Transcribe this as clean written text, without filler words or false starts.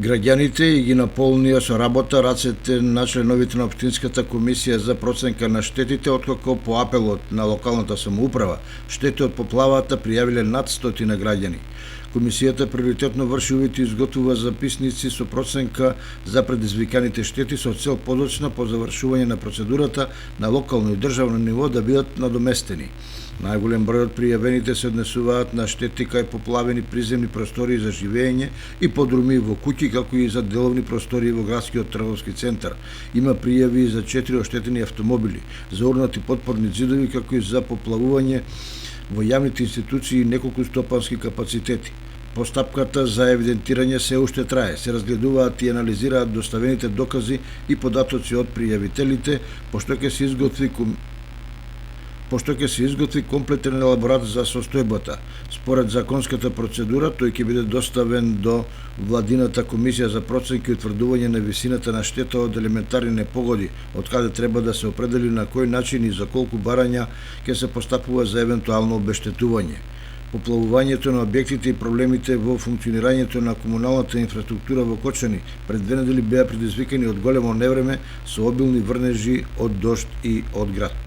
Граѓаните и ги наполнија со работа рацете на членовите на Општинската комисија за проценка на штетите, откако по апелот на локалната самоуправа штети од поплавата пријавиле над 100 граѓани. Комисијата приоритетно врши увид и изготвува записници со проценка за предизвиканите штети со цел подоцна по завршување на процедурата на локално и државно ниво да бидат надоместени. Најголем број од пријавените се однесуваат на штети кај поплавени приземни простории за живење и подруми во куќи, како и за деловни простории во градскиот трговски центар. Има пријави за 4 оштетени автомобили, за урнати потпорни ѕидови, како и за поплавување во јавните институции и неколку стопански капацитети. Постапката за евидентирање се уште трае, се разгледуваат и анализираат доставените докази и податоци од пријавителите, пошто ќе се изготви комплетен елаборат за состојбата. Според законската процедура, тој ќе биде доставен до Владината комисија за проценка и утврдување на висината на штета од елементарни непогоди, од каде треба да се определи на кој начин и за колку барања ќе се постапува за евентуално обештетување. Поплавувањето на објектите и проблемите во функционирањето на комуналната инфраструктура во Кочани пред 2 недели беа предизвикани од големо невреме со обилни врнежи од дожд и од град.